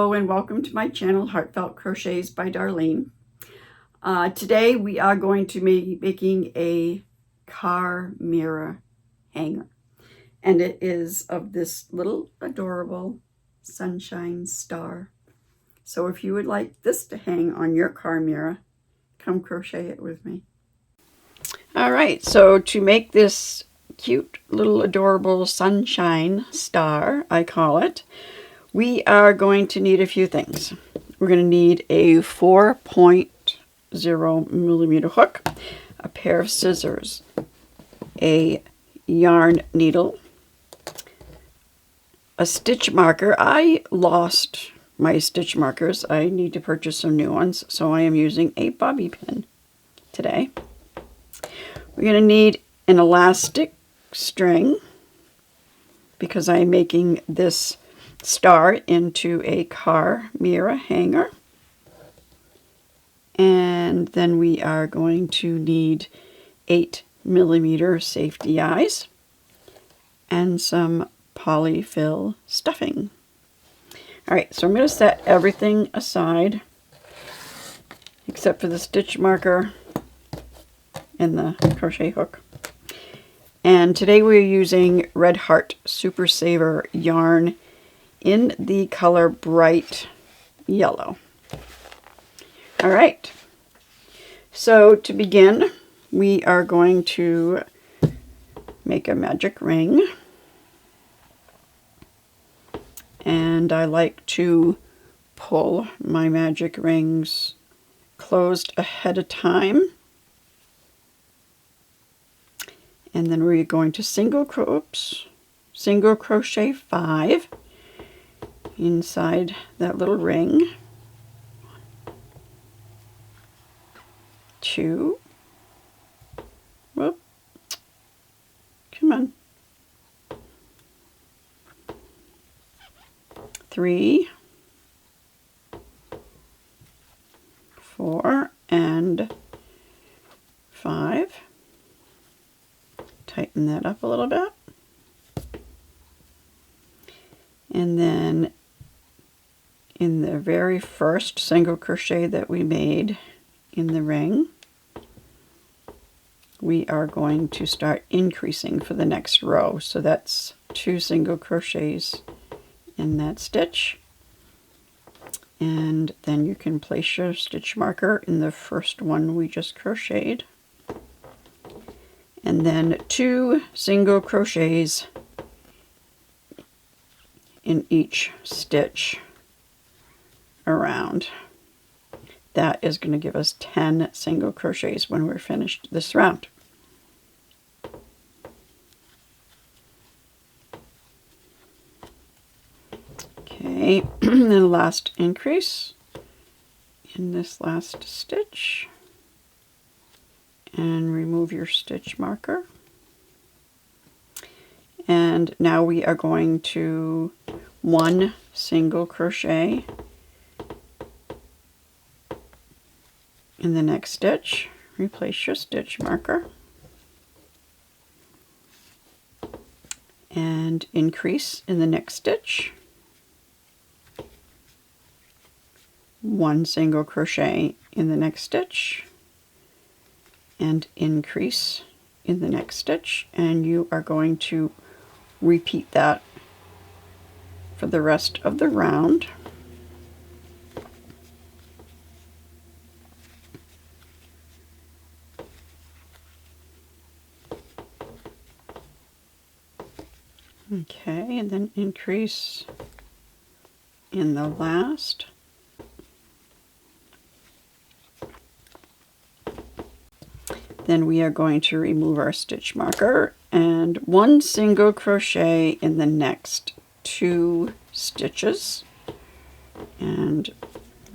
Hello and welcome to my channel, Heartfelt Crochets by Darlene. Today we are going to be making a car mirror hanger. And it is of this little adorable sunshine star. So if you would like this to hang on your car mirror, come crochet it with me. Alright, so to make this cute little adorable sunshine star, I call it, we are going to need a few things. We're going to need a 4.0 millimeter hook, a pair of scissors, a yarn needle, a stitch marker. I lost my stitch markers. I need to purchase some new ones, so I am using a bobby pin today. We're going to need an elastic string because I'm making this star into a car mirror hanger. And then we are going to need 8 millimeter safety eyes and some polyfill stuffing. Alright, so I'm going to set everything aside except for the stitch marker and the crochet hook. And today we're using Red Heart Super Saver yarn in the color bright yellow. All right, so to begin, we are going to make a magic ring. And I like to pull my magic rings closed ahead of time. And then we're going to single crochet 5 inside that little ring. 2, whoop, come on, 3, 4, and 5. Tighten that up a little bit. And then in the very first single crochet that we made in the ring, we are going to start increasing for the next row. So that's 2 single crochets in that stitch. And then you can place your stitch marker in the first one we just crocheted. And then 2 single crochets in each stitch around. That is going to give us 10 single crochets when we're finished this round. Okay, and then last increase in this last stitch. And remove your stitch marker. And now we are going to 1 single crochet in the next stitch. Replace your stitch marker and increase in the next stitch. 1 single crochet in the next stitch and increase in the next stitch, and you are going to repeat that for the rest of the round. Okay, and then increase in the last. Then we are going to remove our stitch marker and 1 single crochet in the next 2 stitches and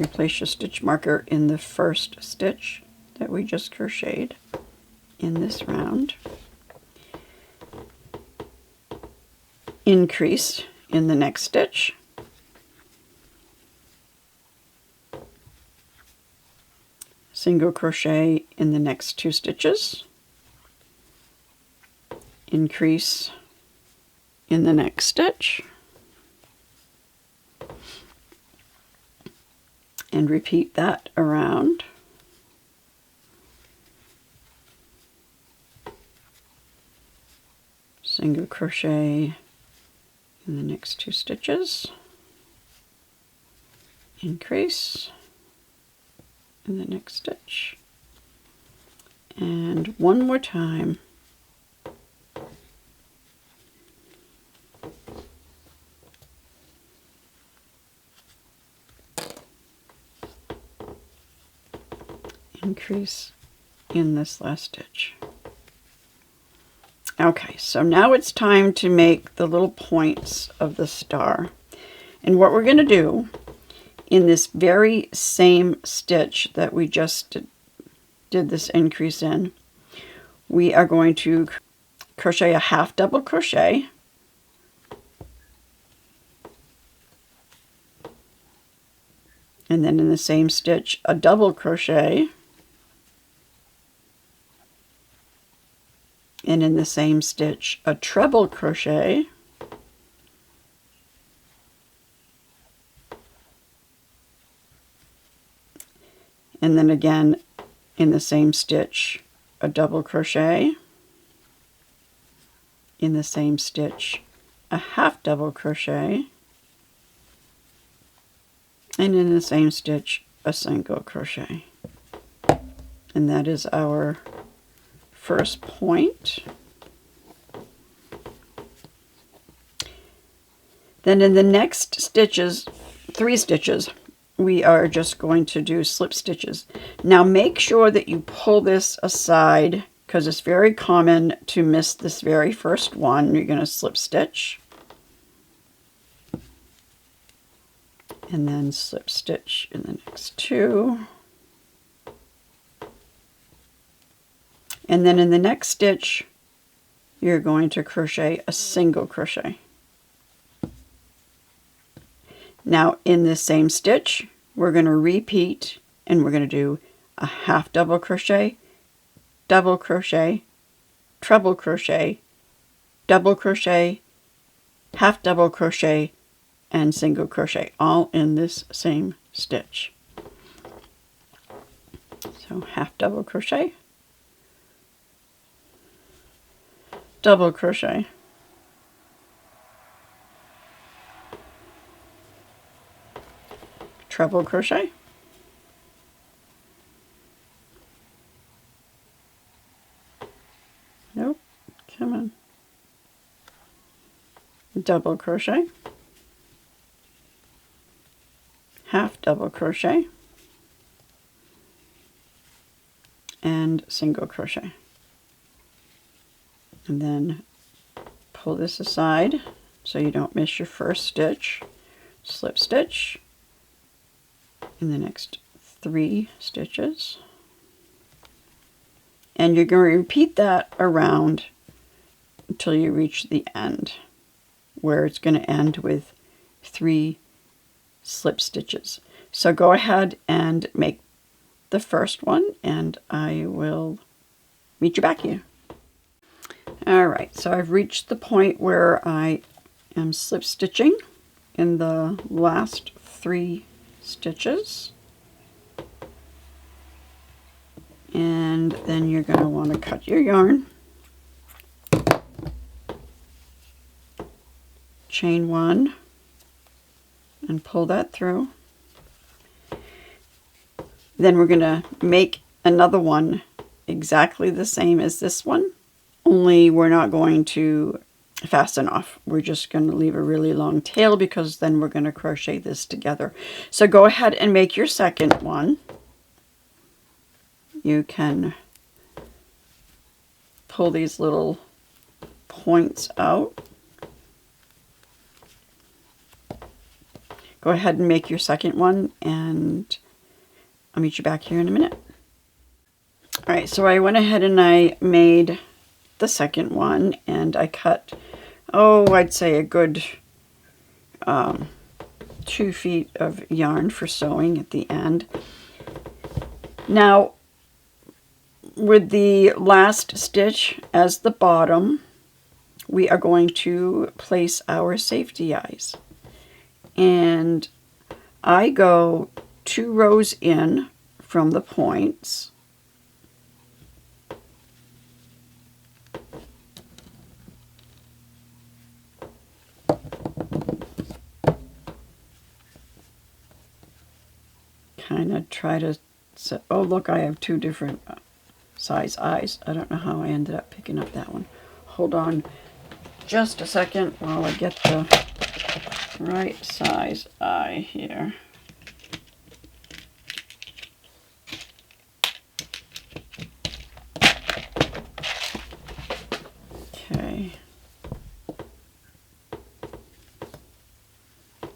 replace your stitch marker in the first stitch that we just crocheted in this round. Increase in the next stitch. Single crochet in the next 2 stitches, increase in the next stitch, and repeat that around. Single crochet in the next 2 stitches, increase in the next stitch, and one more time. Increase in this last stitch. Okay, so now it's time to make the little points of the star. And what we're going to do in this very same stitch that we just did this increase in, we are going to crochet a half double crochet, and then in the same stitch a double crochet, and in the same stitch a treble crochet, and then again in the same stitch a double crochet, in the same stitch a half double crochet, and in the same stitch a single crochet. And that is our first point. Then in the next stitches, 3 stitches, we are just going to do slip stitches. Now make sure that you pull this aside, because it's very common to miss this very first one. You're going to slip stitch and then slip stitch in the next 2. And then in the next stitch, you're going to crochet a single crochet. Now in this same stitch, we're going to repeat, and we're going to do a half double crochet, double crochet, treble crochet, double crochet, half double crochet, and single crochet, all in this same stitch. So half double crochet, double crochet, treble crochet, nope, come on, double crochet, half double crochet, and single crochet. And then pull this aside so you don't miss your first stitch. Slip stitch in the next 3 stitches. And you're going to repeat that around until you reach the end, where it's going to end with 3 slip stitches. So go ahead and make the first one, and I will meet you back here. Alright, so I've reached the point where I am slip stitching in the last 3 stitches. And then you're going to want to cut your yarn, chain 1, and pull that through. Then we're going to make another one exactly the same as this one, only we're not going to fasten off. We're just going to leave a really long tail, because then we're going to crochet this together. So go ahead and make your second one. You can pull these little points out. Go ahead and make your second one, and I'll meet you back here in a minute. Alright, so I went ahead and I made the second one, and I cut, I'd say a good 2 feet of yarn for sewing at the end. Now, with the last stitch as the bottom, we are going to place our safety eyes. And I go 2 rows in from the points. Kind of try to set, oh look, I have 2 different size eyes. I don't know how I ended up picking up that one. Hold on just a second while I get the right size eye here. Okay.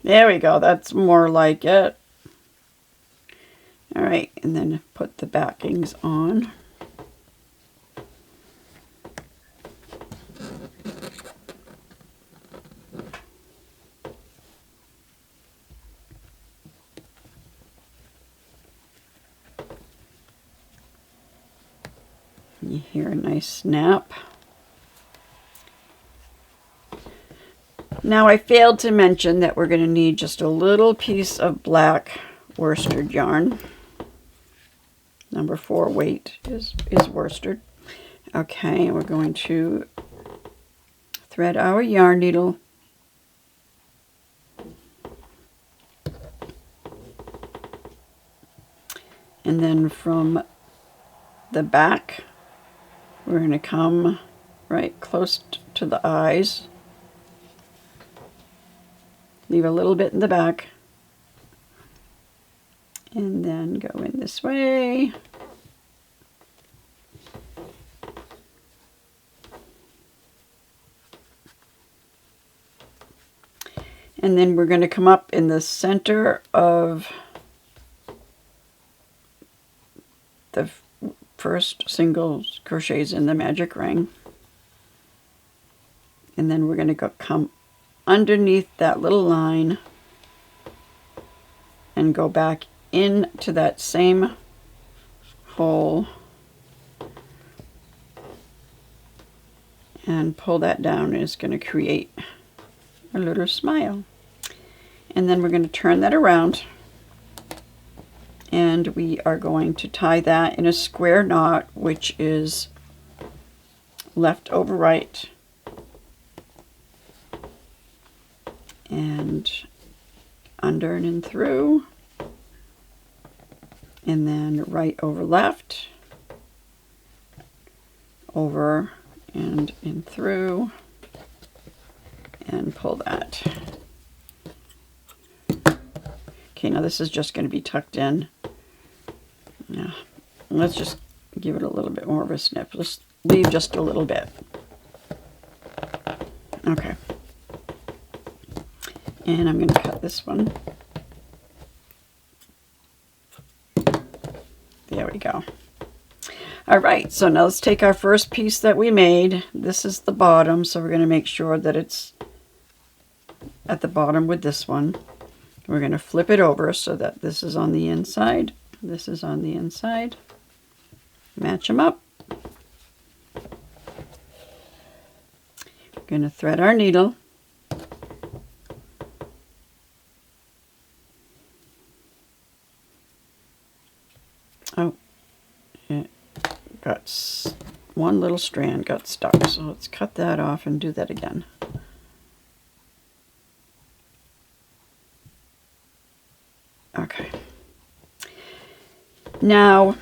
There we go. That's more like it. All right, and then put the backings on. You hear a nice snap. Now I failed to mention that we're going to need just a little piece of black worsted yarn. Number 4 weight is worsted. Okay, we're going to thread our yarn needle and then from the back we're going to come right close to the eyes, leave a little bit in the back, and then go in this way. And then we're going to come up in the center of the first single crochets in the magic ring. And then we're going to come underneath that little line and go back into that same hole and pull that down, and it's going to create a little smile. And then we're going to turn that around, and we are going to tie that in a square knot, which is left over right and under and in through, and then right over left, over and in through, and pull that. Okay, now this is just going to be tucked in. Now, let's just give it a little bit more of a snip. Let's leave just a little bit. Okay. And I'm going to cut this one. There we go. All right, so now let's take our first piece that we made. This is the bottom, so we're going to make sure that it's at the bottom with this one. We're going to flip it over so that this is on the inside. This is on the inside. Match them up. We're going to thread our needle. Oh, it got one little strand got stuck, so let's cut that off and do that again. Okay. Now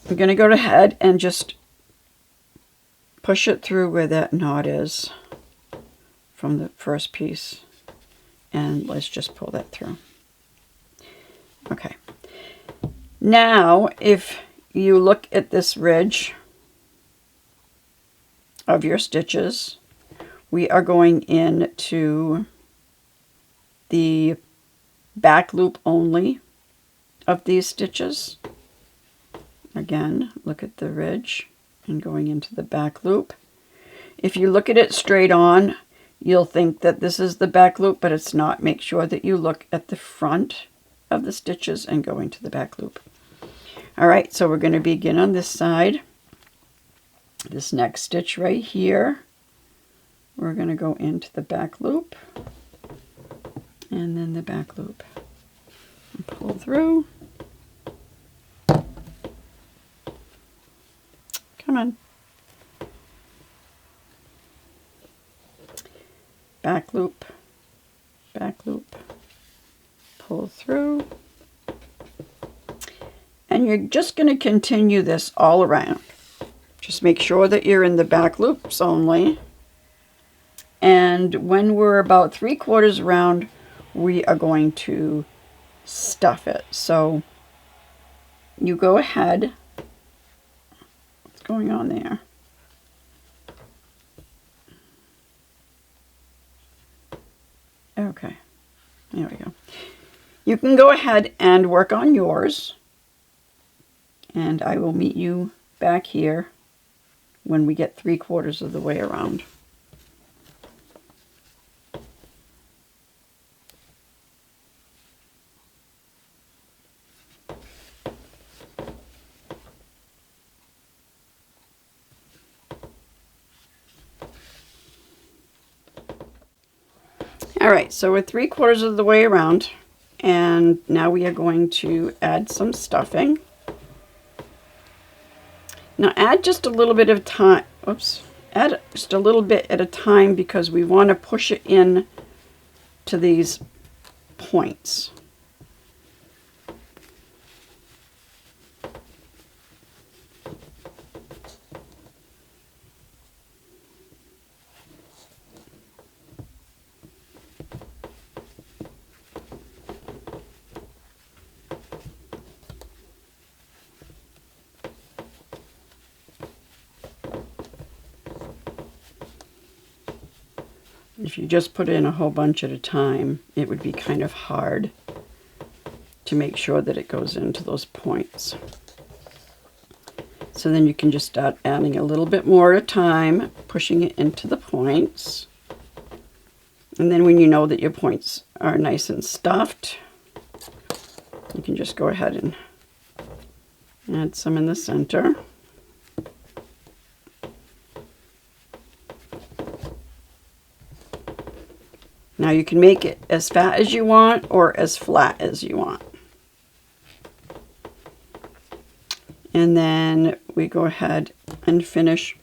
I'm going to go ahead and just push it through where that knot is from the first piece, and let's just pull that through. Okay. Now, if you look at this ridge of your stitches, we are going into the back loop only of these stitches. Again, look at the ridge and going into the back loop. If you look at it straight on, you'll think that this is the back loop, but it's not. Make sure that you look at the front of the stitches and go into the back loop. All right, so we're going to begin on this side. This next stitch right here, we're going to go into the back loop and then the back loop. Pull through. Come on. Back loop, pull through. And you're just going to continue this all around. Just make sure that you're in the back loops only. And when we're about 3/4 around, we are going to stuff it. So you go ahead. What's going on there? Okay, there we go. You can go ahead and work on yours, and I will meet you back here when we get 3/4 of the way around. All right, so we're 3/4 of the way around, and now we are going to add some stuffing. Now add just a little bit of time, add just a little bit at a time because we want to push it in to these points. If you just put in a whole bunch at a time, it would be kind of hard to make sure that it goes into those points. So then you can just start adding a little bit more at a time, pushing it into the points. And then when you know that your points are nice and stuffed, you can just go ahead and add some in the center. Now you can make it as fat as you want or as flat as you want. And then we go ahead and finish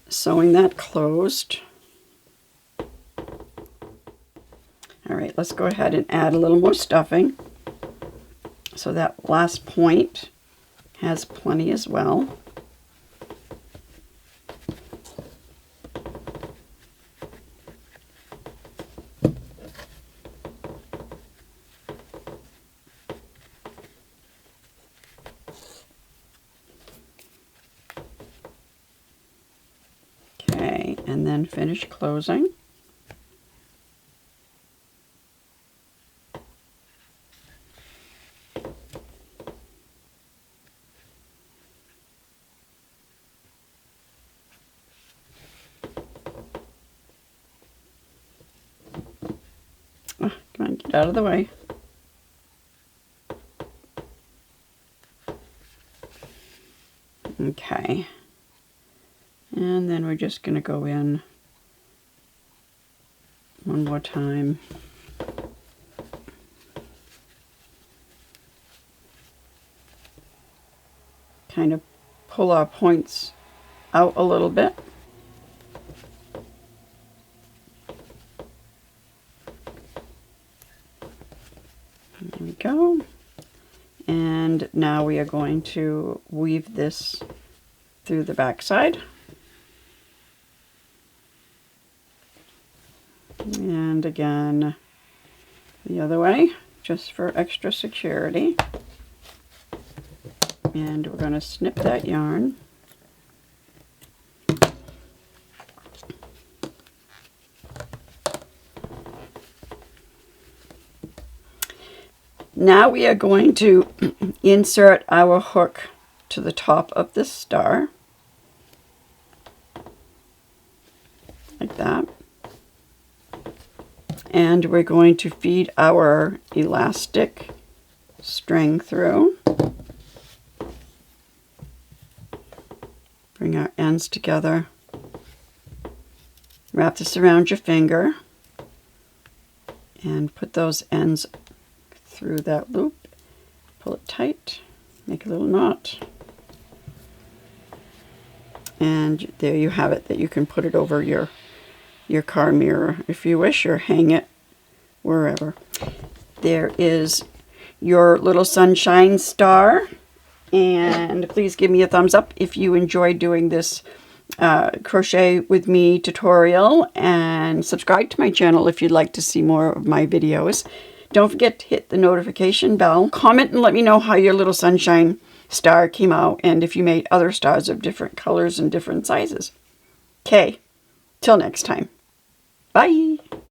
sewing that closed. All right, let's go ahead and add a little more stuffing. So that last point has plenty as well. Okay, and then finish closing. Oh, come on, get out of the way. Okay. And then we're just going to go in one more time. Kind of pull our points out a little bit. There we go. And now we are going to weave this through the back side. And again, the other way, just for extra security. And we're going to snip that yarn. Now we are going to insert our hook to the top of this star, like that. And we're going to feed our elastic string through. Bring our ends together. Wrap this around your finger and put those ends through that loop pull it tight, make a little knot. And there you have it, that you can put it over your car mirror if you wish, or hang it wherever. There is your little sunshine star. And please give me a thumbs up if you enjoyed doing this crochet with me tutorial, and subscribe to my channel if you'd like to see more of my videos. Don't forget to hit the notification bell. Comment and let me know how your little sunshine star came out, and if you made other stars of different colors and different sizes. Okay, till next time. Bye!